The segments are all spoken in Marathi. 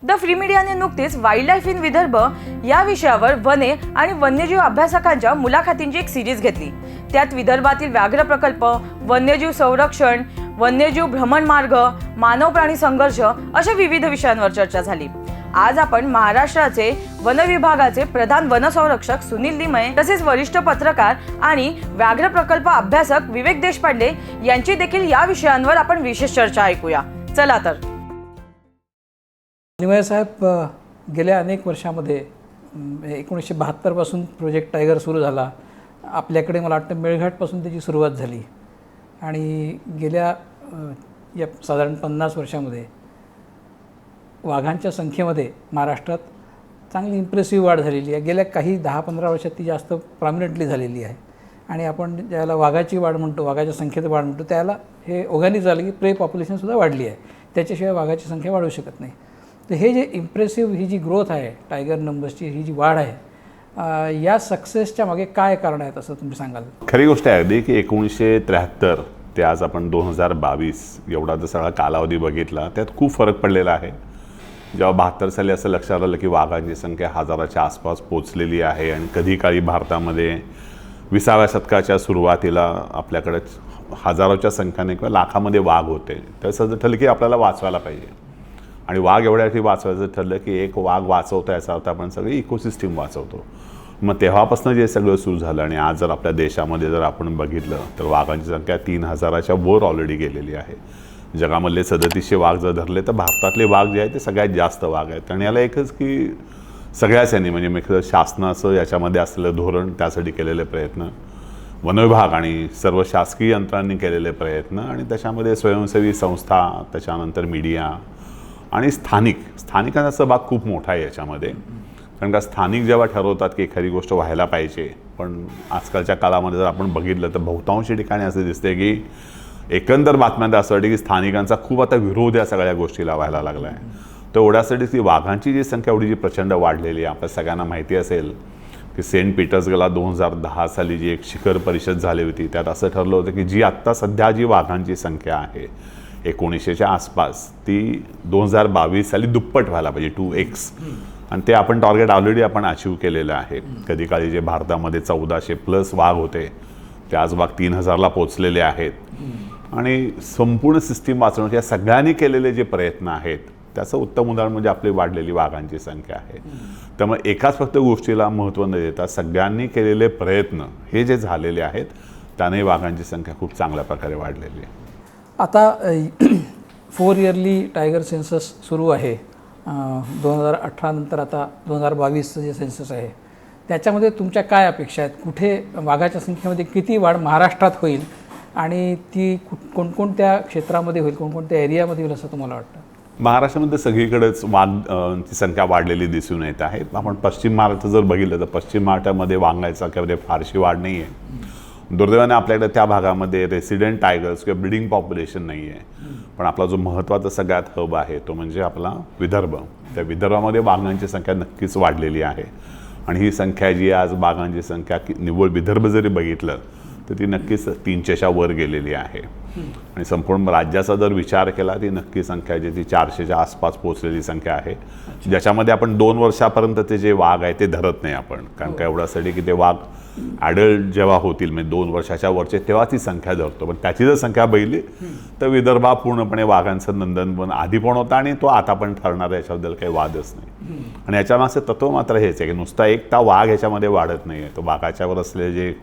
द फ्री मीडियाने नुकतीच वाईल्ड लाईफ इन विदर्भ या विषयावर वने आणि वन्यजीव अभ्यासकांच्या मुलाखतींची एक सिरीज घेतली। त्यात विदर्भातील व्याघ्र प्रकल्प, वन्यजीव संरक्षण, वन्यजीव भ्रमण मार्ग, मानव प्राणी संघर्ष अशा विविध विषयांवर चर्चा झाली। आज आपण महाराष्ट्राचे वन विभागाचे प्रधान वन संरक्षक सुनील लिमये तसेच वरिष्ठ पत्रकार आणि व्याघ्र प्रकल्प अभ्यासक विवेक देशपांडे यांची देखील या विषयांवर आपण विशेष चर्चा ऐकूया। चला तर। लिमये साहेब, गेल्या अनेक वर्षामध्ये 1972 पासून प्रोजेक्ट टायगर सुरू झाला। आपल्याकडे मला वाटतं मेळघाटपासून त्याची सुरुवात झाली आणि गेल्या या साधारण 50 वर्षामध्ये वाघांच्या संख्येमध्ये महाराष्ट्रात चांगली इम्प्रेसिव्ह वाढ झालेली आहे। गेल्या काही 10-15 वर्षात ती जास्त प्रॉमिनंटली झालेली आहे आणि आपण ज्याला वाघाची वाढ म्हणतो, वाघाच्या संख्येत वाढ म्हणतो, त्याला हे ओघाने झालं की प्रे पॉप्युलेशनसुद्धा वाढली आहे। त्याच्याशिवाय वाघाची संख्या वाढू शकत नाही। तर हे जे इम्प्रेसिव्ह ही जी ग्रोथ आहे, टायगर नंबर्सची ही जी वाढ आहे, या सक्सेसच्या मागे काय कारण आहेत असं तुम्ही सांगाल? खरी गोष्ट आहे अगदी की 1973 ते आज आपण 2022 एवढा जर सगळा कालावधी बघितला त्यात खूप फरक पडलेला आहे। जेव्हा 72 साली असं लक्षात आलं की वाघांची संख्या हजाराच्या आसपास पोचलेली आहे आणि कधी काळी भारतामध्ये 20व्या शतकाच्या सुरुवातीला आपल्याकडे हजारोच्या संख्येने किंवा लाखामध्ये वाघ होते, तर असं ठरलं की आपल्याला वाचवायला पाहिजे आणि वाघ एवढ्यासाठी वाचवायचं ठरलं की एक वाघ वाचवतो याचा अर्थ आपण सगळी इकोसिस्टीम वाचवतो। मग तेव्हापासून जे सगळं सुरू झालं आणि आज जर आपल्या देशामध्ये जर आपण बघितलं तर वाघांची संख्या 3000च्या वर ऑलरेडी गेलेली आहे। जगामधले 3700 वाघ जर धरले तर भारतातले वाघ जे आहेत ते सगळ्यात जास्त वाघ आहेत आणि याला एकच की सगळ्याच यांनी म्हणजे शासनाचं याच्यामध्ये असलेलं धोरण, त्यासाठी केलेले प्रयत्न, वनविभाग आणि सर्व शासकीय यंत्रणांनी केलेले प्रयत्न आणि त्याच्यामध्ये स्वयंसेवी संस्था, त्याच्यानंतर मीडिया आणि स्थानिकांचा सहभाग खूप मोठा आहे याच्यामध्ये। कारण का स्थानिक जेव्हा ठरवतात की एखादी गोष्ट व्हायला पाहिजे, पण आजकालच्या काळामध्ये जर आपण बघितलं तर बहुतांश ठिकाणी असं दिसते की एकंदर बातम्यांत असं वाटतं की स्थानिकांचा खूप आता विरोध या सगळ्या गोष्टीला व्हायला लागला आहे। तर एवढ्यासाठी ती वाघांची जी संख्या एवढी जी प्रचंड वाढलेली आहे, आपल्या सगळ्यांना माहिती असेल की सेंट पीटर्सबर्गला 2010 साली जी एक शिखर परिषद झाली होती, त्यात असं ठरलं होतं की जी आत्ता सध्या जी वाघांची संख्या आहे 1900च्या आसपास, ती 2022 साली दुप्पट व्हायला पाहिजे, 2x, आणि ते आपण टार्गेट ऑलरेडी आपण अचीव केलेलं आहे। कधी काळी जे भारतामध्ये 1400+ वाघ होते ते आज वाघ 3000ला पोचलेले आहेत आणि संपूर्ण सिस्टीम वाचवण्याचे या सगळ्यांनी केलेले जे प्रयत्न आहेत त्याचं उत्तम उदाहरण म्हणजे आपली वाढलेली वाघांची संख्या आहे। त्यामुळे एकाच फक्त गोष्टीला महत्त्व न देता सगळ्यांनी केलेले प्रयत्न हे जे झालेले आहेत त्याने वाघांची संख्या खूप चांगल्या प्रकारे वाढलेली आहे। आता 4 इयरली टायगर सेन्सस सुरू आहे। 2018 नंतर आता 2022चं जे सेन्सस आहे त्याच्यामध्ये तुमच्या काय अपेक्षा आहेत? कुठे वाघाच्या संख्येमध्ये किती वाढ महाराष्ट्रात होईल आणि ती कोणकोणत्या क्षेत्रामध्ये होईल, कोणकोणत्या एरियामध्ये होईल असं तुम्हाला वाटतं? महाराष्ट्रामध्ये सगळीकडेच वाघची संख्या वाढलेली दिसून येत आहे। आपण पश्चिम महाराष्ट्र जर बघितलं तर पश्चिम महाराष्ट्रामध्ये वाघांच्या संख्येमध्ये फारशी वाढ नाही आहे। दुर्दैवाने आपल्याकडे त्या भागामध्ये रेसिडेंट टायगर्स किंवा ब्रीडिंग पॉप्युलेशन नाही आहे। पण आपला जो महत्त्वाचा सगळ्यात हब आहे तो म्हणजे आपला विदर्भ। त्या विदर्भामध्ये वाघांची संख्या नक्कीच वाढलेली आहे आणि ही संख्या जी आज वाघांची संख्या निव्वळ विदर्भ जरी बघितलं तर ती नक्कीच 300च्या वर गेलेली आहे आणि संपूर्ण राज्याचा जर विचार केला ती नक्की संख्या जी ती 400च्या आसपास पोचलेली संख्या आहे, ज्याच्यामध्ये आपण 2 वर्षापर्यंत ते जे वाघ आहे ते धरत नाही आपण, कारण का एवढ्यासाठी की ते वाघ ॲडल्ट जेव्हा होतील म्हणजे 2 वर्षाच्या वरचे तेव्हा ती संख्या धरतो। पण त्याची जर संख्या बघितली तर विदर्भा पूर्णपणे वाघांचं नंदनवन आधी पण होता आणि तो आता पण ठरणार आहे, याच्याबद्दल काही वादच नाही। आणि याच्यामागचं तत्व मात्र हेच आहे की नुसता एकटा वाघ ह्याच्यामध्ये वाढत नाही आहे, तो वाघाच्यावर असलेले जे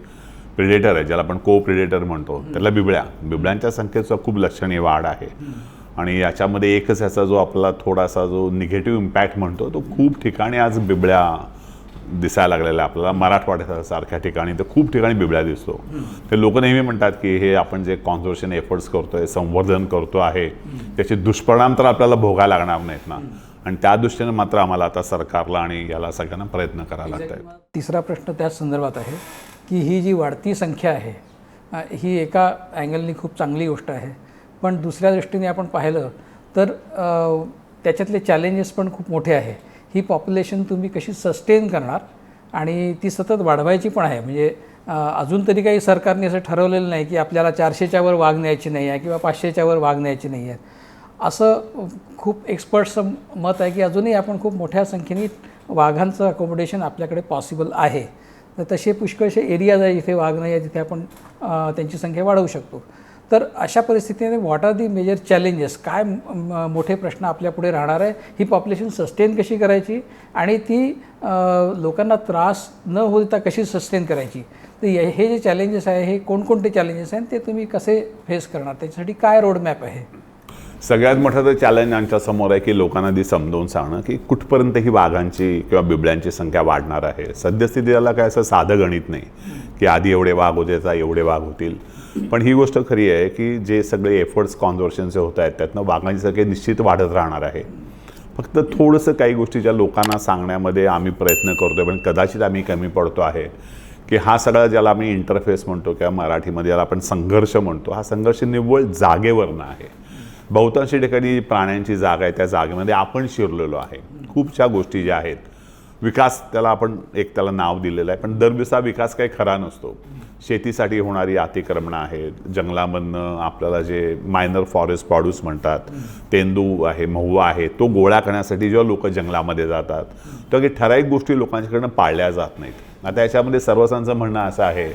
प्रिडेटर आहे ज्याला आपण को प्रिडेटर म्हणतो त्याला बिबळ्यांच्या संख्येचा खूप लक्षणीय वाढ आहे आणि याच्यामध्ये एकच याचा जो आपला थोडासा जो निगेटिव्ह इम्पॅक्ट म्हणतो तो खूप ठिकाणी आज बिबळ्या दिसायला लागलेला आहे। आपल्याला मराठवाड्यासारख्या ठिकाणी तर खूप ठिकाणी बिबळ्या दिसतो। ते लोक नेहमी म्हणतात की हे आपण जे कॉन्झर्वेशन एफर्ट्स करतोय, संवर्धन करतो आहे, त्याचे दुष्परिणाम तर आपल्याला भोगायला लागणार नाहीत ना, आणि त्या दृष्टीने मात्र आम्हाला आता सरकारला आणि याला सगळ्यांना प्रयत्न करावा लागत आहे। तिसरा प्रश्न त्याच संदर्भात आहे की ही जी वाढती संख्या आहे ही एका अँगलनी खूप चांगली गोष्ट आहे, पण दुसऱ्या दृष्टीने आपण पाहिलं तर त्याच्यातले चॅलेंजेस पण खूप मोठे आहे। ही पॉप्युलेशन तुम्ही कशी सस्टेन करणार आणि ती सतत वाढवायची पण आहे। म्हणजे अजून तरी काही सरकारने असं ठरवलेलं नाही की आपल्याला 400च्या वर वाघ न्यायची नाही आहे किंवा 500च्या वर वाघ न्यायची नाही आहे। असं खूप एक्सपर्ट्सचं मत आहे की अजूनही आपण खूप मोठ्या संख्येने वाघांचं अकोमोडेशन आपल्याकडे पॉसिबल आहे. तर तसे पुष्कळसे एरियाज आहे जिथे वाघ नाही आहे, तिथे आपण त्यांची संख्या वाढवू शकतो. तर अशा परिस्थितीमध्ये what are the major challenges, काय मोठे प्रश्न आपल्यापुढे राहणार आहे, ही पॉप्युलेशन सस्टेन कशी करायची आणि ती लोकांना त्रास न होता कशी सस्टेन करायची. तर हे जे चॅलेंजेस आहे, हे कोणकोणते चॅलेंजेस आहेत, ते तुम्ही कसे फेस करणार, त्याच्यासाठी काय रोडमॅप आहे? सगळ्यात मोठं तर चॅलेंज आमच्या समोर आहे की लोकांना आधी समजावून सांगणं की कुठपर्यंत ही वाघांची किंवा बिबळ्यांची संख्या वाढणार आहे. सद्यस्थितीला काय असं साधं गणित नाही की आधी एवढे वाघ होते आता एवढे वाघ होतील. पण ही गोष्ट खरी आहे की जे सगळे एफर्ट्स कॉन्झर्वेशनचे होत आहेत त्यातनं वाघांची संख्या निश्चित वाढत राहणार आहे. फक्त थोडंसं काही गोष्टी ज्या लोकांना सांगण्यामध्ये आम्ही प्रयत्न करतो आहे पण कदाचित आम्ही कमी पडतो आहे की हा सगळा ज्याला आम्ही इंटरफेस म्हणतो किंवा मराठीमध्ये ज्याला आपण संघर्ष म्हणतो, हा संघर्ष निव्वळ जागेवरनं आहे. बहुतांशी ठिकाणी प्राण्यांची जागा आहे त्या जागेमध्ये आपण शिरलेलो आहे. खूपशा गोष्टी ज्या आहेत, विकास त्याला आपण त्याला नाव दिलेलं आहे पण दरदिवसा विकास काही खरा नसतो. शेतीसाठी होणारी अतिक्रमणं आहेत, जंगलामधनं आपल्याला जे मायनर फॉरेस्ट प्रॉड्यूस म्हणतात, तेंदू आहे, महुआ आहे, तो गोळा करण्यासाठी जेव्हा लोक जंगलामध्ये जातात तेव्हा काही ठराविक गोष्टी लोकांच्याकडनं पाळल्या जात नाहीत. आता याच्यामध्ये सर्वसांचं म्हणणं असं आहे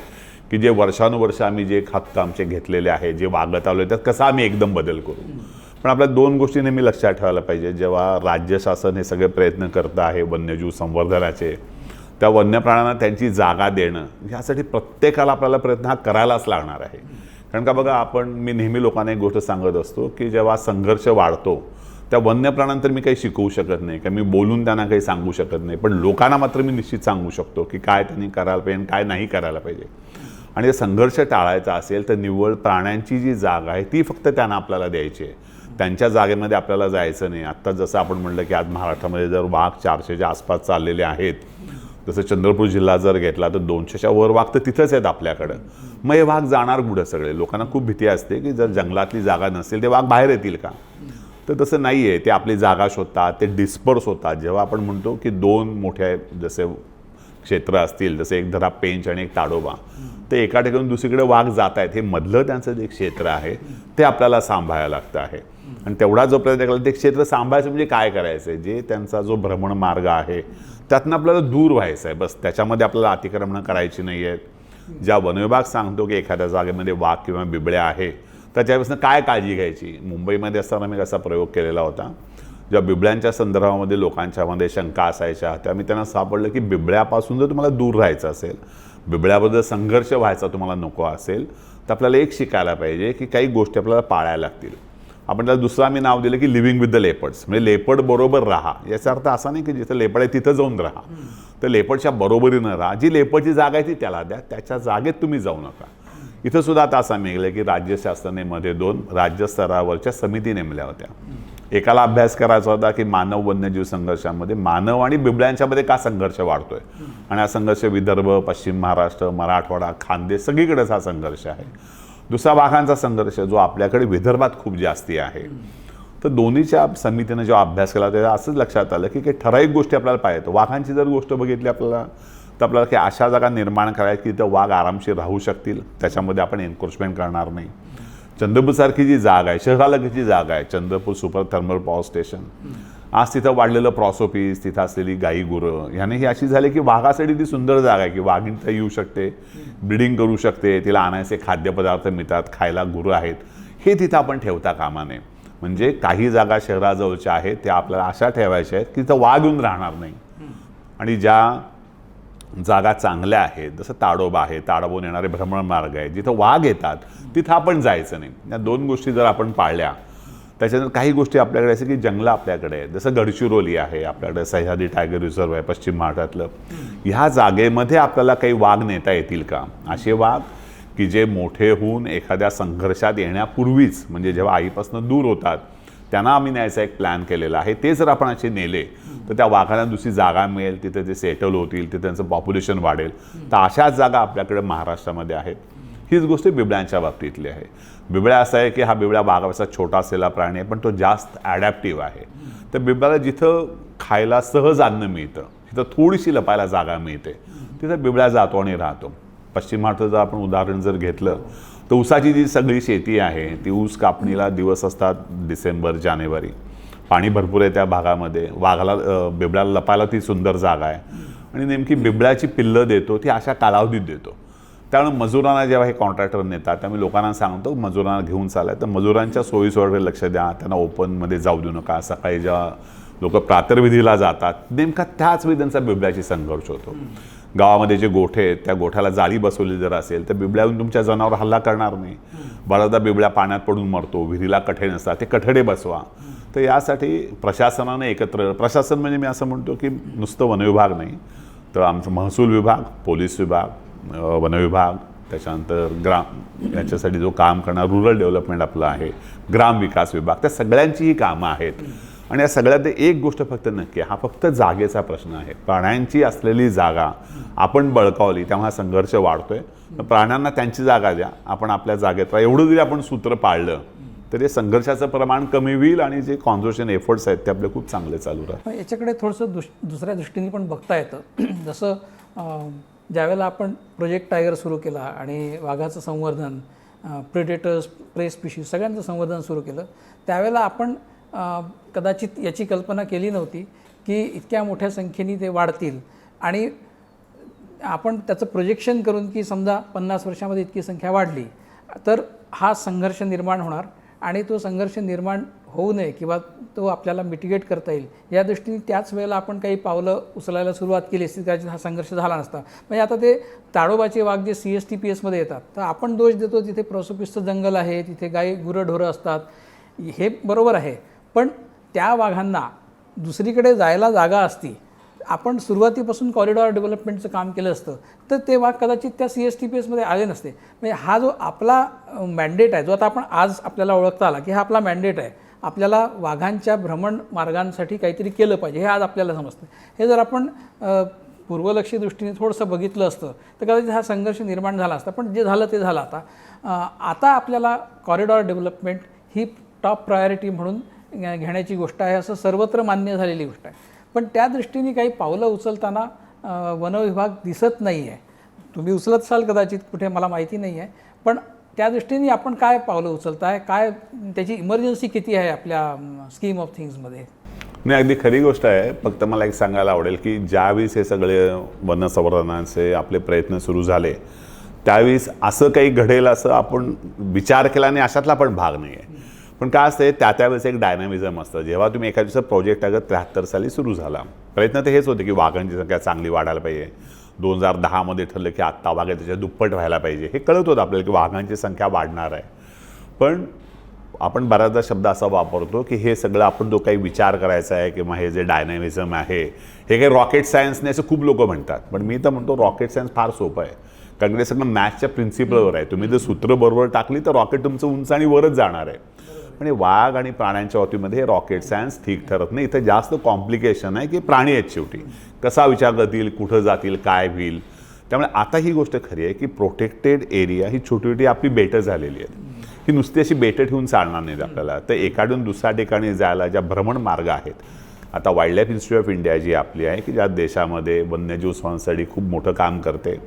की जे वर्षानुवर्ष आम्ही जे हक्क आमचे घेतलेले आहे, जे वागत आलो आहे, त्यात कसा आम्ही एकदम बदल करू. पण आपल्या दोन गोष्टी नेहमी लक्षात ठेवायला पाहिजे. जेव्हा राज्य शासन हे सगळे प्रयत्न करतं आहे वन्यजीव संवर्धनाचे, त्या वन्य प्राण्यांना त्यांची जागा देणं यासाठी प्रत्येकाला आपल्याला प्रयत्न हा करायलाच लागणार आहे. कारण का बघा, मी नेहमी लोकांना एक गोष्ट सांगत असतो की जेव्हा संघर्ष वाढतो त्या वन्य प्राण्यांतर मी काही शिकवू शकत नाही, का मी बोलून त्यांना काही सांगू शकत नाही, पण लोकांना मात्र मी निश्चित सांगू शकतो की काय त्यांनी करायला पाहिजे आणि काय नाही करायला पाहिजे. आणि संघर्ष टाळायचा असेल तर निव्वळ प्राण्यांची जी जागा आहे ती फक्त त्यांना आपल्याला द्यायची आहे. त्यांच्या जागेमध्ये आपल्याला जायचं नाही. आत्ता जसं आपण म्हटलं की आज महाराष्ट्रामध्ये जर वाघ 400च्या आसपास चाललेले आहेत, जसं चंद्रपूर जिल्हा जर घेतला तर 200च्या वर वाघ तर तिथंच आहेत आपल्याकडं. मग हे वाघ जाणार कुठं सगळे? लोकांना खूप भीती असते की जर जंगलातली जागा नसेल ते वाघ बाहेर येतील का? तर तसं नाही आहे. ते आपली जागा शोधतात, ते डिस्पर्स होतात. जेव्हा आपण म्हणतो की दोन मोठ्या जसे क्षेत्र असतील, जसे एक धरा पेंच आणि एक ताडोबा, ते एका ठिकाणी दुसरीकडे वाघ जात आहेत, हे मधलं त्यांचं जे क्षेत्र आहे ते आपल्याला सांभाळायला लागतं आहे. आणि तेवढा जो प्रयत्न केला ते क्षेत्र सांभाळायचं म्हणजे काय करायचं आहे, जे त्यांचा जो भ्रमण मार्ग आहे त्यातनं आपल्याला दूर व्हायचं आहे. बस त्याच्यामध्ये आपल्याला अतिक्रमणं करायची नाही आहेत. ज्या वनविभाग सांगतो की एखाद्या जागेमध्ये वाघ किंवा बिबळ्या आहे त्याच्यापासून काय काळजी घ्यायची. मुंबईमध्ये असताना मी असा प्रयोग केलेला होता. जेव्हा बिबळ्यांच्या संदर्भामध्ये लोकांच्यामध्ये शंका असायच्या तेव्हा मी त्यांना सापडलं की बिबळ्यापासून जर तुम्हाला दूर राहायचं असेल, बिबळ्याबद्दल संघर्ष व्हायचा तुम्हाला नको असेल, तर आपल्याला एक शिकायला पाहिजे की काही गोष्टी आपल्याला पाळायला लागतील. आपण त्याला दुसरं आम्ही नाव दिलं की लिव्हिंग विथ द लेपर्ड्स, म्हणजे लेपर्ड बरोबर राहा. याचा अर्थ असा नाही की जिथं लेपर्ड आहे तिथं जाऊन राहा, तर लेपर्डच्या बरोबरीनं राहा. जी लेपर्डची जागा आहे ती त्याला द्या, त्याच्या जागेत तुम्ही जाऊ नका. इथं सुद्धा आता असं निघलं की राज्य शासनामध्ये 2 राज्यस्तरावरच्या समिती नेमल्या होत्या. एकाला अभ्यास करायचा होता की मानव वन्यजीव संघर्षामध्ये मानव आणि बिबळ्यांच्यामध्ये का संघर्ष वाढतोय, आणि हा संघर्ष विदर्भ, पश्चिम महाराष्ट्र, मराठवाडा, खानदेश सगळीकडेच हा संघर्ष आहे. दुसरा वाघांचा संघर्ष जो आपल्याकडे विदर्भात खूप जास्ती आहे. तर दोन्हीच्या समितीनं जेव्हा अभ्यास केला तेव्हा असंच लक्षात आलं की काही ठराविक गोष्टी आपल्याला पाहिजे. वाघांची जर गोष्ट बघितली आपल्याला तर आपल्याला काही अशा जागा निर्माण करायची की तिथं वाघ आरामशीर राहू शकतील, त्याच्यामध्ये आपण एन्क्रोचमेंट करणार नाही. चंद्रपूरसारखी जी जागा आहे, शहरालगतची जागा आहे, Chandrapur super thermal power station, आज तिथं वाढलेलं प्रॉसोपीस, तिथं असलेली गाई गुरं, ह्याने ही अशी झाली की वाघासाठी ती सुंदर जागा आहे की वाघीण तिथं येऊ शकते, ब्रीडिंग करू शकते, तिला आणायचे खाद्यपदार्थ मिळतात, खायला गुरं आहेत, हे तिथं आपण ठेवता कामा नये. म्हणजे काही जागा शहराजवळच्या आहेत त्या आपल्याला अशा ठेवायच्या आहेत की तिथं वाघ येऊन राहणार नाही. आणि ज्या जागा चांगल्या आहेत, जसं ताडोबा आहे, ताडोबून येणारे भ्रमण मार्ग आहे, जिथं वाघ येतात तिथं आपण जायचं नाही. या 2 गोष्टी जर आपण पाळल्या, त्याच्यानंतर काही गोष्टी आपल्याकडे असे की जंगलं आपल्याकडे आहे, जसं गडचिरोली आहे, आपल्याकडे सह्याद्री टायगर रिझर्व आहे पश्चिम महाराष्ट्रातलं. ह्या जागेमध्ये आपल्याला काही वाघ नेता येतील का? असे वाघ की जे मोठे होऊन एखाद्या संघर्षात येण्यापूर्वीच, म्हणजे जेव्हा आईपासून दूर होतात, त्यांना आम्ही न्यायचा एक प्लॅन केलेला आहे. ते जर आपण असे नेले तर त्या वाघांना दुसरी जागा मिळेल, तिथे ते सेटल होतील, तिथे त्यांचं पॉप्युलेशन वाढेल. तर अशाच जागा आपल्याकडे महाराष्ट्रामध्ये आहेत. हीच गोष्ट बिबळ्यांच्या बाबतीतली आहे. बिबळ्या असा आहे की हा बिबळ्या वाघापेक्षा छोटा असलेला प्राणी आहे, पण तो जास्त ॲडॅप्टिव्ह आहे. तर बिबळ्याला जिथं खायला सहज अन्न मिळतं, तिथं थोडीशी लपायला जागा मिळते, तिथं बिबळ्या जातो आणि राहतो. पश्चिम महाराष्ट्राचं आपण उदाहरण जर घेतलं तर ऊसाची जी सगळी शेती आहे ती ऊस कापणीला दिवस असतात डिसेंबर जानेवारी. पाणी भरपूर आहे त्या भागामध्ये, वाघाला बिबळ्याला लपायला ती सुंदर जागा आहे आणि नेमकी बिबळ्याची पिल्लं देतो ती अशा कालावधीत देतो. त्यामुळे मजुरांना जेव्हा हे कॉन्ट्रॅक्टर नेतात त्यामुळे लोकांना सांगतो मजुरांना घेऊन चालाय तर मजुरांच्या सोयीसोयीकडे लक्ष द्या, त्यांना ओपनमध्ये जाऊ देऊ नका. सकाळी जेव्हा लोक प्रातर्विधीला जातात नेमका त्याच वेळी त्यांचा बिबळ्याशी संघर्ष होतो. गावामध्ये जे गोठे आहेत त्या गोठ्याला जाळी बसवली जर असेल तर बिबळ्याहून तुमच्या जनावर हल्ला करणार नाही. बऱ्याचदा बिबळ्या पाण्यात पडून मरतो, विहिरीला कठे नसतात, ते कठडे बसवा. तर यासाठी प्रशासनानं एकत्र, प्रशासन म्हणजे मी असं म्हणतो की नुसतं वनविभाग नाही तर आमचं महसूल विभाग, पोलीस विभाग, वनविभाग, त्याच्यानंतर याच्यासाठी जो काम करणार रुरल डेव्हलपमेंट आपलं आहे, ग्राम विकास विभाग, त्या सगळ्यांची ही कामं आहेत. आणि या सगळ्यात एक गोष्ट फक्त नक्की, हा फक्त जागेचा प्रश्न आहे. प्राण्यांची असलेली जागा आपण बळकावली त्यामुळे हा संघर्ष वाढतोय. प्राण्यांना त्यांची जागा द्या, आपण आपल्या जागेत राहा, एवढं जरी आपण सूत्र पाळलं तर हे संघर्षाचं प्रमाण कमी होईल आणि जे कॉन्झर्वेशन एफर्ट्स आहेत ते आपले खूप चांगले चालू राहतात. याच्याकडे थोडंसं दुसऱ्या दृष्टीने पण बघता येतं. जसं ज्यावेळेला आपण प्रोजेक्ट टायगर सुरू केला आणि वाघाचं संवर्धन, प्रेडेटर्स, प्रे स्पीशीज सगळ्यांचं संवर्धन सुरू केलं त्यावेळेला आपण कदाचित याची कल्पना केली नव्हती की इतक्या मोठ्या संख्येने ते वाढतील आणि आपण त्याचं प्रोजेक्शन करून की समजा 50 वर्षामध्ये इतकी संख्या वाढली तर हा संघर्ष निर्माण होणार आणि तो संघर्ष निर्माण होऊ नये किंवा तो आपल्याला मिटिगेट करता येईल या दृष्टीने त्याच वेळेला आपण काही पावलं उचलायला सुरुवात केली असती कदाचित हा संघर्ष झाला नसता. म्हणजे आता ते ताडोबाचे वाघ जे CSTPSमध्ये येतात तर आपण दोष देतो तिथे प्रोसोपिसचं जंगल आहे, तिथे गाई गुरंढोरं असतात, हे बरोबर आहे. पण त्या वाघांना दुसरीकडे जायला जागा असती, आपण सुरुवातीपासून कॉरिडॉर डेव्हलपमेंटचं काम केलं असतं तर ते वाघ कदाचित त्या CSTPSमध्ये आले नसते. म्हणजे हा जो आपला मॅन्डेट आहे, जो आता आपण आज आपल्याला ओळखता आला की हा आपला मॅन्डेट आहे, आपल्याला वाघांच्या भ्रमण मार्गांसाठी काहीतरी केलं पाहिजे हे आज आपल्याला समजतं. हे जर आपण पूर्वलक्षी दृष्टीने थोडंसं बघितलं असतं तर कदाचित हा संघर्ष निर्माण झाला असता. पण जे झालं ते झालं. आता आपल्याला कॉरिडॉर डेव्हलपमेंट ही टॉप प्रायोरिटी म्हणून घेण्याची गोष्ट आहे, असं सर्वत्र मान्य झालेली गोष्ट आहे. पण त्या दृष्टीने काही पावलं उचलताना वनविभाग दिसत नाही आहे. तुम्ही उचलत असाल कदाचित कुठे, मला माहिती नाही आहे. पण त्या दृष्टीने आपण काय पावलं उचलताय, काय त्याची इमर्जन्सी किती आहे आपल्या स्कीम ऑफ थिंग्समध्ये? नाही, अगदी खरी गोष्ट आहे. फक्त मला एक सांगायला आवडेल की ज्यावेळेस हे सगळे वनसंवर्धनाचे आपले प्रयत्न सुरू झाले त्यावेळेस असं काही घडेल असं आपण विचार केला आणि अशातला पण भाग नाही आहे. पण काय असते त्यावेळेस एक डायनामिझम असतं. जेव्हा तुम्ही एखाद्या दिवसात प्रोजेक्ट अगर 73 साली सुरू झाला, प्रयत्न तर हेच होते की वाघांची संख्या चांगली वाढायला पाहिजे. 2010मध्ये ठरलं की आत्ता वाघ आहे त्याच्या दुप्पट व्हायला पाहिजे. हे कळत होतं आपल्याला की वाघांची संख्या वाढणार आहे. पण आपण बऱ्याचदा शब्द असा वापरतो की हे सगळं आपण जो काही विचार करायचा आहे किंवा हे जे डायनामिझम आहे हे काही रॉकेट सायन्सने असं खूप लोक म्हणतात. पण मी तर म्हणतो रॉकेट सायन्स फार सोपं आहे, कारण ते सगळं मॅथच्या प्रिन्सिपलवर आहे. तुम्ही जर सूत्र बरोबर टाकली तर रॉकेट तुमचं उंच आणि वरच जाणार आहे. पण हे वाघ आणि प्राण्यांच्या बाबतीमध्ये हे रॉकेट सायन्स ठीक ठरत नाही. इथं जास्त कॉम्प्लिकेशन आहे की प्राणी आहेत शेवटी, कसा विचार करतील, कुठं जातील, काय होईल. त्यामुळे आता ही गोष्ट खरी आहे की प्रोटेक्टेड एरिया ही छोटी छोटी आपली बेटं झालेली आहेत. ही नुसती अशी बेटं ठेवून चालणार नाहीत आपल्याला. तर एकाडून दुसऱ्या ठिकाणी जायला ज्या भ्रमण मार्ग आहेत, आता wild life institute of India ji आपली आहे की ज्या देशामध्ये वन्यजीव संवर्धनासाठी खूप मोठं काम करते,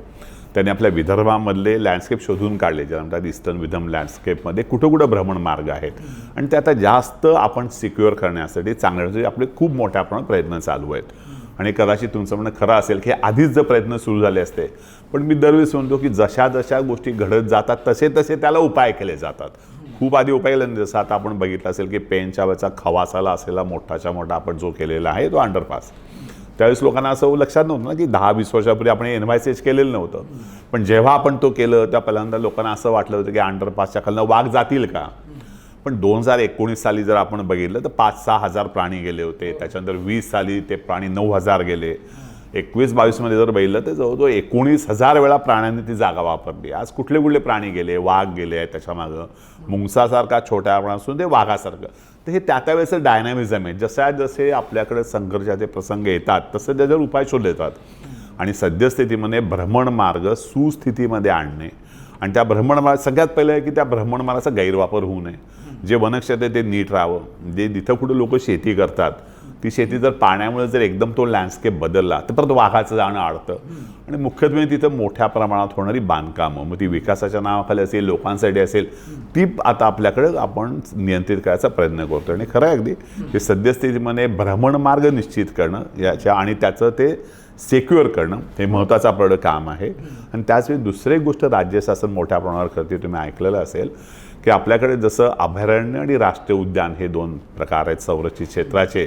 त्यांनी आपल्या विदर्भामधले लँडस्केप शोधून काढले, ज्याला म्हणतात ईस्टर्न विदर्भ लँडस्केपमध्ये कुठं कुठं भ्रमण मार्ग आहेत आणि ते आता जास्त आपण सिक्युअर करण्यासाठी चांगल्यासाठी आपले खूप मोठ्या प्रमाणात प्रयत्न चालू आहेत. आणि कदाचित तुमचं म्हणणं खरं असेल की आधीच जर प्रयत्न सुरू झाले असते, पण मी दरवेळेस म्हणतो की जशा जशा गोष्टी घडत जातात तसे तसे त्याला उपाय केले जातात. खूप आधी उपाय केले, जसं आता आपण बघितलं असेल की पेनच्या वेळचा खवासाला असलेला मोठाच्या मोठा आपण जो केलेला आहे तो अंडरपास, त्यावेळेस लोकांना असं लक्षात नव्हतं ना की 10-20 वर्षापूर्वी आपण NYCH केलेलं नव्हतं. पण जेव्हा आपण तो केलं त्या पहिल्यांदा लोकांना असं वाटलं होतं की अंडरपासच्या खालनं वाघ जातील का. पण 2019 साली जर आपण बघितलं तर 5-6 हजार प्राणी गेले होते. त्याच्यानंतर 20 साली ते प्राणी 9,000 गेले. 21-22मध्ये जर बघितलं तर जवळजवळ 19,000 वेळा प्राण्यांनी ती जागा वापरली. आज कुठले कुठले प्राणी गेले, वाघ गेले आहे त्याच्यामागं, मुंगसासारखा छोट्या प्राण्यापासून ते वाघासारखं. तर हे त्यावेळेचं डायनामिझम आहे. जसे आपल्याकडे संघर्षाचे प्रसंग येतात तसं त्याच्यावर उपाय शोधले येतात. आणि सद्यस्थितीमध्ये भ्रमणमार्ग सुस्थितीमध्ये आणणे आणि त्या भ्रमणमार्ग सगळ्यात पहिलं आहे की त्या भ्रमणमार्गाचा गैरवापर होऊ नये. जे वनक्षेत्र आहे ते नीट राहावं. जे जिथं कुठं लोक शेती करतात ती शेती जर पाण्यामुळे जर एकदम तो लँडस्केप बदलला तर परत वाघाचं जाणं अडतं. आणि मुख्यत्वे तिथं मोठ्या प्रमाणात होणारी बांधकामं, मग ती विकासाच्या नावाखाली असेल, लोकांसाठी असेल, ती आता आपल्याकडे आपण नियंत्रित करायचा प्रयत्न करतो. आणि खरं आहे अगदी की सद्यस्थितीमध्ये भ्रमणमार्ग निश्चित करणं याच्या आणि त्याचं ते सेक्युअर करणं हे महत्त्वाचं आपलं काम आहे. आणि त्याचवेळी दुसरी गोष्ट राज्य शासन मोठ्या प्रमाणावर करते. तुम्ही ऐकलेलं असेल की आपल्याकडे जसं अभयारण्य आणि राष्ट्रीय उद्यान हे 2 प्रकार आहेत संरक्षित क्षेत्राचे,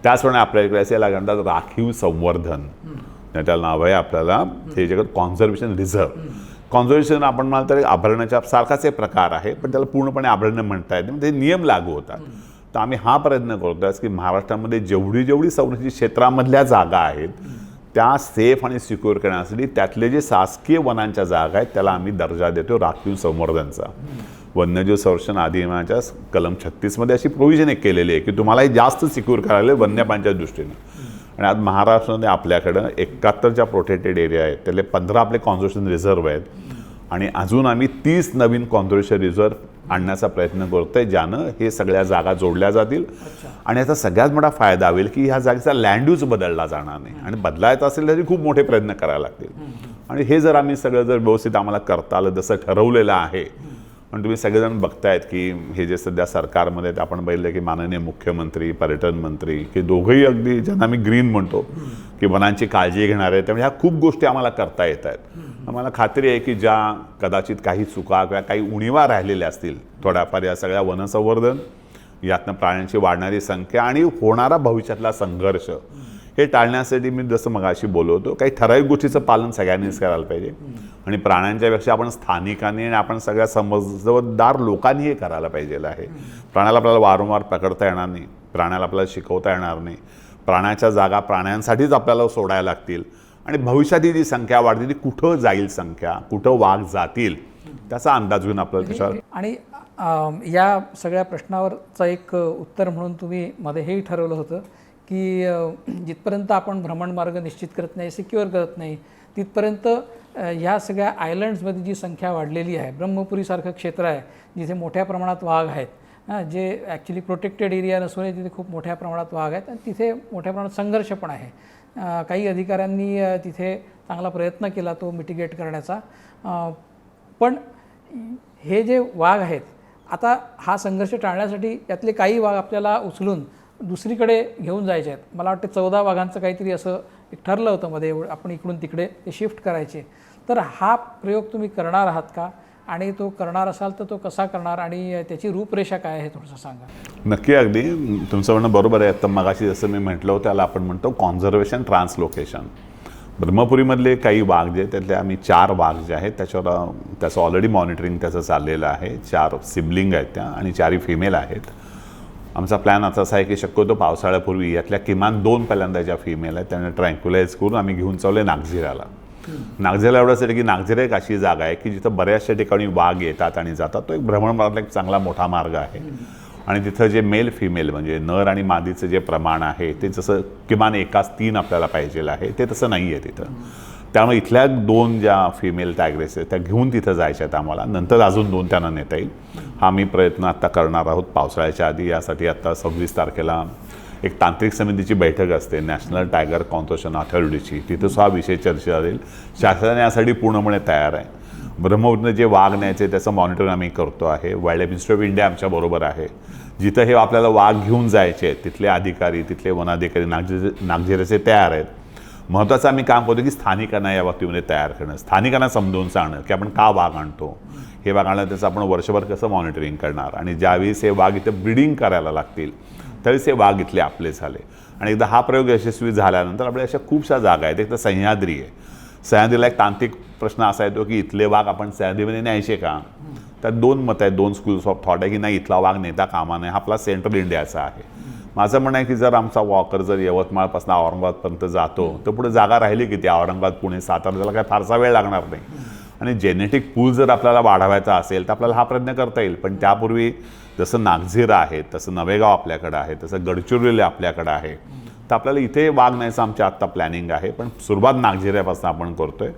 त्याचप्रमाणे आपल्याकडे असे याला म्हणतात राखीव संवर्धन, त्याला नाव आहे आपल्याला हे जगत कॉन्झर्वेशन रिझर्व. कॉन्झर्वेशन आपण म्हणाल तर अभयारण्याच्या सारखाच एक प्रकार आहे, पण त्याला पूर्णपणे अभयारण्य म्हणता येते, ते नियम लागू होतात. तर आम्ही हा प्रयत्न करतो की महाराष्ट्रामध्ये जेवढी संरक्षित क्षेत्रामधल्या जागा आहेत त्या सेफ आणि सिक्युअर करण्यासाठी त्यातले जे शासकीय वनांच्या जागा आहेत त्याला आम्ही दर्जा देतो राखीव संवर्धनचा. वन्यजीव संरक्षण अधिनियमाच्या कलम 36 मध्ये अशी प्रोव्हिजन एक केलेली आहे की तुम्हाला हे जास्त सिक्युअर करायला वन्यप्राण्यांच्या दृष्टीने. आणि आज महाराष्ट्रामध्ये आपल्याकडं 71 ज्या प्रोटेक्टेड एरिया आहेत त्यातले 15 आपले कॉन्झर्वेशन रिझर्व आहेत आणि अजून आम्ही 30 नवीन कॉन्झर्वेशन रिझर्व आणण्याचा प्रयत्न करतोय, ज्यानं हे सगळ्या जागा जोडल्या जातील. आणि याचा सगळ्यात मोठा फायदा होईल की ह्या जागेचा लँड यूज बदलला जाणार नाही आणि बदलायचा असेल तरी खूप मोठे प्रयत्न करायला लागतील. आणि हे जर आम्ही सगळं जर व्यवस्थित आम्हाला करता आलं जसं ठरवलेलं आहे. पण तुम्ही सगळेजण बघतायत की हे जे सध्या सरकारमध्ये आपण बघितलं की माननीय मुख्यमंत्री, पर्यटन मंत्री की दोघंही अगदी ज्यांना आम्ही ग्रीन म्हणतो की वनांची काळजी घेणार आहे, त्यामुळे ह्या खूप गोष्टी आम्हाला करता येत आहेत. आम्हाला खात्री आहे की ज्या कदाचित काही चुका किंवा काही उणीवा राहिलेल्या असतील थोड्याफार या सगळ्या वनसंवर्धन, यातनं प्राण्यांची वाढणारी संख्या आणि होणारा भविष्यातला संघर्ष हे टाळण्यासाठी मी जसं मगाशी बोलवतो काही ठराविक गोष्टीचं पालन सगळ्यांनीच करायला पाहिजे. आणि प्राण्यांच्यापेक्षा आपण स्थानिकांनी आणि आपण सगळ्या समजदार लोकांनी हे करायला पाहिजे आहे. प्राण्याला आपल्याला वारंवार पकडता येणार नाही, प्राण्याला आपल्याला शिकवता येणार नाही, प्राण्याच्या जागा प्राण्यांसाठीच आपल्याला सोडायला लागतील. आणि भविष्यात जी संख्या वाढते ती कुठं जाईल, संख्या कुठं वाघ जातील त्याचा अंदाज घेऊन आपल्याला त्याच्यावर. आणि या सगळ्या प्रश्नावरचं एक उत्तर म्हणून तुम्ही मध्ये हेही ठरवलं होतं की जिथपर्यंत आपण भ्रमणमार्ग निश्चित करत नाही, सिक्युअर करत नाही, तिथपर्यंत ह्या सगळ्या आयलंड्समध्ये जी संख्या वाढलेली आहे, ब्रह्मपुरीसारखं क्षेत्र आहे जिथे मोठ्या प्रमाणात वाघ आहेत, जे ॲक्च्युली प्रोटेक्टेड एरिया नसून तिथे खूप मोठ्या प्रमाणात वाघ आहेत आणि तिथे मोठ्या प्रमाणात संघर्ष पण आहे. काही अधिकाऱ्यांनी तिथे चांगला प्रयत्न केला तो मिटिगेट करण्याचा. पण हे जे वाघ आहेत, आता हा संघर्ष टाळण्यासाठी यातले काही वाघ आपल्याला उचलून दुसरीकडे घेऊन जायचे आहेत. मला वाटतं 14 वाघांचं काहीतरी असं एक ठरलं होतं मध्ये, आपण इकडून तिकडे ते शिफ्ट करायचे. तर हा प्रयोग तुम्ही करणार आहात का, आणि तो करणार असाल तर तो कसा करणार आणि त्याची रूपरेषा काय आहे थोडंसं सांगा. नक्की, अगदी तुमचं म्हणणं बरोबर आहे. तर मगाशी जसं मी म्हटलं होतं त्याला आपण म्हणतो कॉन्झर्वेशन ट्रान्सलोकेशन. ब्रह्मपुरीमधले काही वाघ जे त्यातले आम्ही 4 वाघ जे आहेत त्याच्यावर त्याचं ऑलरेडी मॉनिटरिंग त्याचं चाललेलं आहे. 4 सिबलिंग आहेत त्या आणि 4ही फिमेल आहेत. आमचा प्लॅन असा आहे की शक्यतो पावसाळ्यापूर्वी यातल्या किमान 2 पहिल्यांदा ज्या फिमेल आहेत त्यांना ट्रँक्युलाइज करून आम्ही घेऊन चालले नागझिराला. नागझिरा एवढ्यासाठी की नागझिरा एक अशी जागा आहे की जिथं बऱ्याचशा ठिकाणी वाघ येतात आणि जातात. तो एक भ्रमणमार्गातला एक चांगला मोठा मार्ग आहे. आणि तिथं जे मेल फिमेल म्हणजे नर आणि मादीचं जे प्रमाण आहे ते जसं किमान एकाच 3 आपल्याला पाहिजे आहे ते तसं नाही आहे तिथं. त्यामुळे इथल्या 2 ज्या फिमेल टायग्रेस आहेत त्या घेऊन तिथं जायच्या आहेत आम्हाला. नंतर अजून 2 त्यांना नेता येईल. हा मी प्रयत्न आत्ता करणार आहोत पावसाळ्याच्या आधी. यासाठी आत्ता 26 तारखेला एक तांत्रिक समितीची बैठक असते नॅशनल टायगर कॉन्झर्वेशन अथॉरिटीची. तिथं हा विषय चर्चा झाली. शासनाने यासाठी पूर्णपणे तयार आहे. ब्रह्मपुरीनं जे वाघ न्यायचे त्याचं मॉनिटरिंग आम्ही करतो आहे. Wild life institute of India आमच्याबरोबर आहे. जिथं हे आपल्याला वाघ घेऊन जायचे आहेत तिथले अधिकारी, तिथले वनाधिकारी नागझिराचे तयार आहेत. महत्त्वाचं आम्ही काम करतो की स्थानिकांना या बाबतीमध्ये तयार करणं, स्थानिकांना समजावून सांगणं की आपण का वाघ आणतो, हे वाघ आणलं त्याचं आपण वर्षभर कसं मॉनिटरिंग करणार. आणि ज्यावेळेस हे वाघ इथं ब्रीडिंग करायला लागतील त्यावेळेस हे वाघ इथले आपले झाले. आणि एकदा हा प्रयोग यशस्वी झाल्यानंतर आपल्या अशा खूपशा जागा आहेत. एक तर सह्याद्री आहे. सह्याद्रीला एक तांत्रिक प्रश्न असा येतो की इथले वाघ आपण सह्याद्रीमध्ये न्यायचे का. त्यात 2 मतं आहेत, 2 स्कूल्स ऑफ थॉट आहे की नाही इथला वाघ नेता कामा नये. हा आपला सेंट्रल इंडियाचा आहे. माझं म्हणणं आहे की जर आमचा वॉकर जर यवतमाळपासून औरंगाबादपर्यंत जातो तर पुढे जागा राहिली किती, औरंगाबाद, पुणे, सातारा, त्याला काय फारसा वेळ लागणार नाही. आणि जेनेटिक पूल जर आपल्याला वाढवायचा असेल तर आपल्याला हा प्रयत्न करता येईल. पण त्यापूर्वी जसं नागझिरा आहे, तसं नवेगाव आपल्याकडं आहे, तसं गडचिरोली आपल्याकडं आहे. तर आपल्याला इथे वाघ न्यायचं आमचं आत्ता प्लॅनिंग आहे. पण सुरुवात नागझिऱ्यापासून आपण करतोय.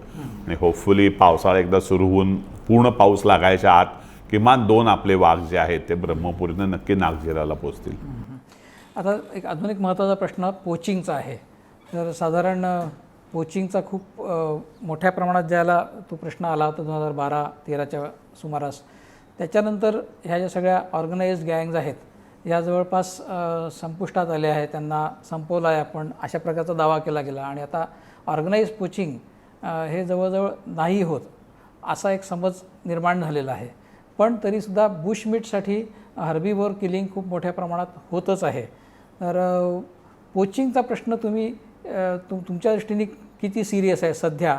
आणि होपफुली पावसाळा एकदा सुरू होऊन पूर्ण पाऊस लागायच्या आत किमान 2 आपले वाघ जे आहेत ते ब्रह्मपुरीनं नक्की नागझिराला पोचतील. आता अजून एक महत्त्वाचा प्रश्न पोचिंगचा आहे. तर साधारण पोचिंगचा खूप मोठ्या प्रमाणात ज्याला तो प्रश्न आला होता 2012-13च्या सुमारास, त्याच्यानंतर ह्या ज्या सगळ्या ऑर्गनाइज्ड गँग्ज आहेत या जवळपास संपुष्टात आल्या आहेत, त्यांना संपवलं आहे आपण, अशा प्रकारचा दावा केला गेला. आणि आता ऑर्गनाइज पोचिंग हे जवळजवळ नाही होत असा एक समज निर्माण झालेला आहे. पण तरीसुद्धा बुशमीटसाठी हर्बीवोर किलिंग खूप मोठ्या प्रमाणात होतच आहे. तर पोचिंगचा प्रश्न तुम्ही तुमच्या दृष्टीने किती सिरियस आहे सध्या,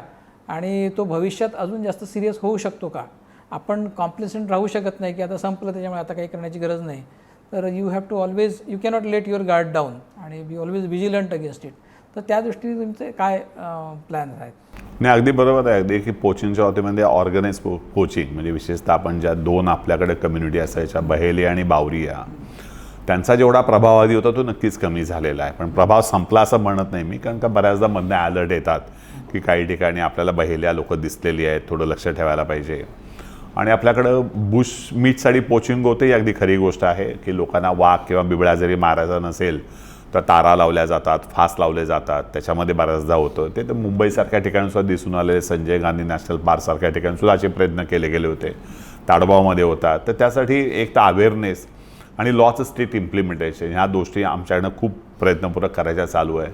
आणि तो भविष्यात अजून जास्त सिरियस होऊ शकतो का? आपण कॉम्प्लेसंट राहू शकत नाही की आता संपलं त्याच्यामुळे आता काही करण्याची गरज नाही. तर you have to always, you cannot let your guard down आणि be always vigilant against it. तर त्या दृष्टीने तुमचे काय प्लॅन्स आहेत? नाही, अगदी बरोबर आहे. अगदी की पोचिंगच्या बाबतीमध्ये ऑर्गनाइज पोचिंग म्हणजे विशेषतः आपण ज्या 2 आपल्याकडे कम्युनिटी असायच्या, बहेली आणि बावरिया, त्यांचा जेवढा प्रभाव आधी होता तो नक्कीच कमी झालेला आहे. पण प्रभाव संपला असं म्हणत नाही मी, कारण का बऱ्याचदा मधनं अलर्ट येतात की काही ठिकाणी आपल्याला बहेल्या लोक दिसलेली आहेत, थोडं लक्ष ठेवायला पाहिजे. आणि आपल्याकडं बुश मीटसाठी पोचिंग होते ही अगदी खरी गोष्ट आहे की लोकांना वाघ किंवा बिबळ्या जरी मारायचा नसेल तर तारा लावल्या जातात, फास लावले जातात, त्याच्यामध्ये बऱ्याचदा होतं. ते तर मुंबईसारख्या ठिकाणीसुद्धा दिसून आलेले, संजय गांधी नॅशनल पार्कसारख्या ठिकाणीसुद्धा असे प्रयत्न केले गेले होते, ताडोबामध्ये होतात. तर त्यासाठी एक तर अवेअरनेस आणि लॉचं स्ट्रिक्ट इम्प्लिमेंटेशन ह्या गोष्टी आमच्याकडनं खूप प्रयत्नपूर्वक करायच्या चालू आहे.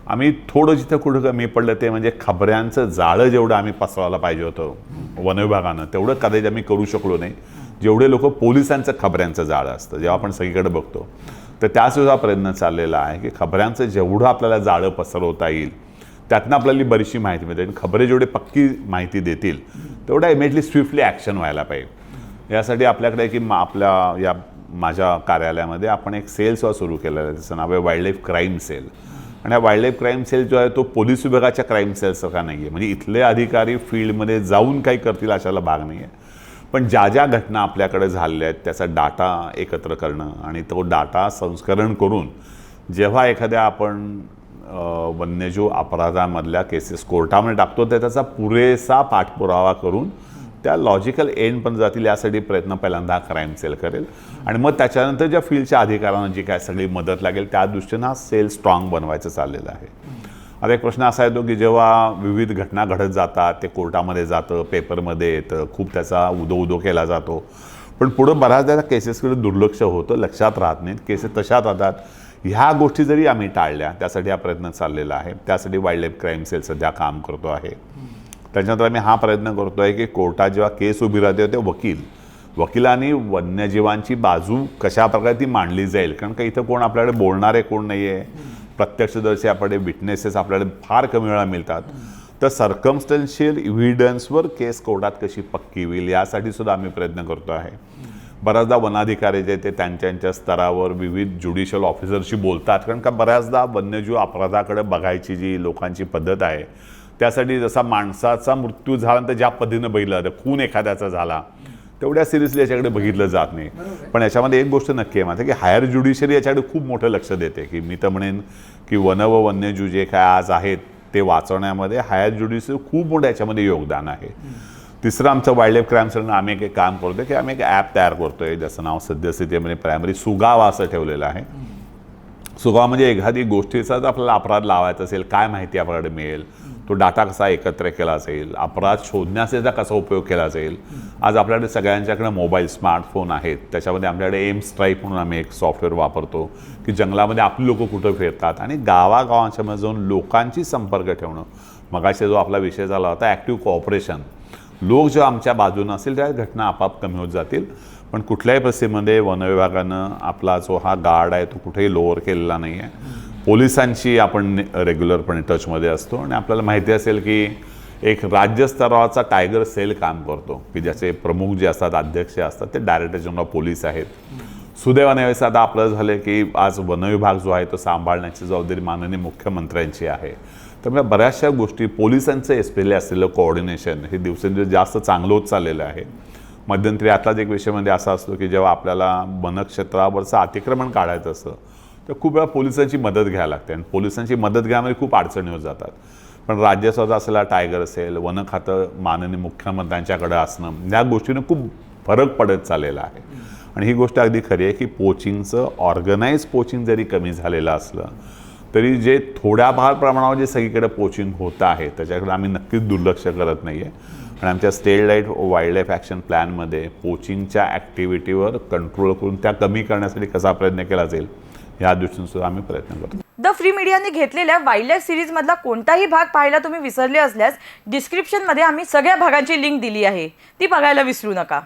आम्ही थोडं जिथं कुठं कमी पडलं ते म्हणजे खबऱ्यांचं जाळं जेवढं आम्ही पसरवायला पाहिजे होतं वनविभागानं, तेवढं कदाचित आम्ही करू शकलो नाही. जेवढे लोक पोलिसांचं खबऱ्यांचं जाळं असतं जेव्हा आपण सगळीकडे बघतो, तर त्यासुद्धा प्रयत्न चाललेला आहे की खबऱ्यांचं जेवढं आपल्याला जाळं पसरवता येईल त्यातनं आपल्याला बरीचशी माहिती मिळते. आणि खबरे जेवढे पक्की माहिती देतील तेवढा इमिडिएटली स्विफ्टली ॲक्शन व्हायला पाहिजे. यासाठी आपल्याकडे की माझ्या कार्यालयामध्ये आपण एक सेल सुद्धा सुरू केलेला आहे, त्याचं नाव आहे वाईल्ड लाईफ क्राईम सेल. आणि हा वाईल्ड लाईफ क्राईम सेल जो आहे तो पोलीस विभागाच्या क्राईम सेलसारखा नाही आहे. म्हणजे इथले अधिकारी फील्डमध्ये जाऊन काही करतील अशाला भाग नाही आहे. पण ज्या ज्या घटना आपल्याकडे झालेल्या आहेत त्याचा डाटा एकत्र करणं आणि तो डाटा संस्करण करून जेव्हा एखाद्या आपण वन्यजीव अपराधामधल्या केसेस कोर्टामध्ये टाकतो तर त्याचा पुरेसा पाठपुरावा करून त्या लॉजिकल एंड पण जातील यासाठी प्रयत्न पहिल्यांदा क्राईम सेल करेल. आणि मग त्याच्यानंतर ज्या फील्डच्या अधिकाऱ्यांना जी काय सगळी मदत लागेल त्या दृष्टीनं हा सेल स्ट्रॉंग बनवायचं चाललेलं आहे. आता एक प्रश्न असा येतो की जेव्हा विविध घटना घडत जातात ते कोर्टामध्ये जातं, पेपरमध्ये येतं, खूप त्याचा उदो केला जातो, पण पुढं बऱ्याचदा त्या केसेसकडे दुर्लक्ष होतं, लक्षात राहत नाहीत, केसेस तशाच राहतात. ह्या गोष्टी जरी आम्ही टाळल्या त्यासाठी हा प्रयत्न चाललेला आहे. त्यासाठी वाईल्ड लाईफ क्राईम सेल सध्या काम करतो आहे. त्याच्यानंतर आम्ही हा प्रयत्न करतो आहे की कोर्टात जेव्हा केस उभी राहते ते वकिलांनी वन्यजीवांची बाजू कशा प्रकारे ती मांडली जाईल, कारण का इथं कोण आपल्याकडे बोलणारे कोण नाही आहे, प्रत्यक्षदर्शी आपल्याकडे विटनेसेस आपल्याकडे फार कमी वेळा मिळतात. तर सर्कमस्टन्शियल इव्हिडन्सवर केस कोर्टात कशी पक्की होईल यासाठी सुद्धा आम्ही प्रयत्न करतो आहे. बऱ्याचदा वनाधिकारी जे ते त्यांच्या स्तरावर विविध ज्युडिशियल ऑफिसरशी बोलतात, कारण का बऱ्याचदा वन्यजीव अपराधाकडे बघायची जी लोकांची पद्धत आहे त्यासाठी जसा माणसाचा मृत्यू झाल्यानंतर ज्या पद्धतीनं बघितलं जातं, खून एखाद्याचा झाला तेवढ्या सिरियसली याच्याकडे बघितलं जात नाही. पण याच्यामध्ये एक गोष्ट नक्की आहे मात्र की हायर ज्युडिशरी याच्याकडे खूप मोठं लक्ष देते. की मी तर म्हणेन की वन्यजीव जे काय आज आहेत ते वाचवण्यामध्ये हायर ज्युडिशरी खूप मोठं याच्यामध्ये योगदान आहे. तिसरं आमचं वाईल्ड लाईफ क्राईम सेलनं आम्ही एक काम करतो की आम्ही एक ॲप तयार करतो आहे ज्याचं नाव सद्यस्थितीमध्ये प्रायमरी सुगावा असं ठेवलेलं आहे. सुगावा म्हणजे एखादी गोष्टीचाच आपल्याला अपराध लावायचा असेल काय माहिती आपल्याकडे मिळेल, तो डाटा कसा एकत्र केला जाईल, अपराध शोधण्याचा कसा उपयोग केला जाईल. आज आपल्याकडे सगळ्यांच्याकडे मोबाईल स्मार्टफोन आहेत, त्याच्यामध्ये आमच्याकडे एम स्ट्राईक म्हणून आम्ही एक सॉफ्टवेअर वापरतो की जंगलामध्ये आपली लोक कुठं फिरतात आणि गावागावांच्या मध्ये जाऊन लोकांची संपर्क ठेवणं. मगाशी जो आपला विषय झाला होता ॲक्टिव्ह कोऑपरेशन, लोक जेव्हा आमच्या बाजूनं असतील त्या घटना आपाप कमी होत जातील. पण कुठल्याही परिस्थितीमध्ये वनविभागानं आपला जो हा गार्ड आहे तो कुठेही लोअर केलेला नाही आहे. पोलिसांशी आपण रेग्युलरपणे टचमध्ये असतो आणि आपल्याला माहिती असेल की एक राज्यस्तराचा टायगर सेल काम करतो की ज्याचे प्रमुख जे असतात अध्यक्ष असतात ते डायरेक्टर जनरल ऑफ पोलीस आहेत. सुदैवाने आता आपलं झालं की आज वनविभाग जो आहे तो सांभाळण्याची जबाबदारी माननीय मुख्यमंत्र्यांची आहे. त्यामुळे बऱ्याचशा गोष्टी पोलिसांचं एस्पेशली असलेलं कोऑर्डिनेशन हे दिवसेंदिवस जास्त चांगलं होत चाललेलं आहे. मध्यंतरी आताच एक विषयामध्ये असा असतो की जेव्हा आपल्याला वनक्षेत्रावरचं अतिक्रमण काढायचं असतं तर खूप वेळा पोलिसांची मदत घ्यायला लागते आणि पोलिसांची मदत घ्यामध्ये खूप अडचणी होत जातात. पण राज्यस्तराचा असलेला टायगर असेल, वन खातं माननीय मुख्यमंत्र्यांच्याकडे असणं, या गोष्टीनं खूप फरक पडत चाललेला आहे. आणि ही गोष्ट अगदी खरी आहे की पोचिंगचं ऑर्गनाईज पोचिंग जरी कमी झालेलं असलं तरी जे थोड्याफार प्रमाणावर जे सगळीकडे पोचिंग होतं आहे त्याच्याकडे आम्ही नक्कीच दुर्लक्ष करत नाही आहे. आणि आमच्या स्टेट वाईल्ड लाईफ ॲक्शन प्लॅनमध्ये पोचिंगच्या ॲक्टिव्हिटीवर कंट्रोल करून त्या कमी करण्यासाठी कसा प्रयत्न केला जाईल या दृष्टीने सुद्धा आम्ही प्रयत्न करतो. द फ्री मीडियाने घेतलेल्या वाईल्ड लाईफ सिरीजमधला कोणताही भाग पाहायला तुम्ही विसरले असल्यास डिस्क्रिप्शनमध्ये आम्ही सगळ्या भागांची लिंक दिली आहे, ती बघायला विसरू नका.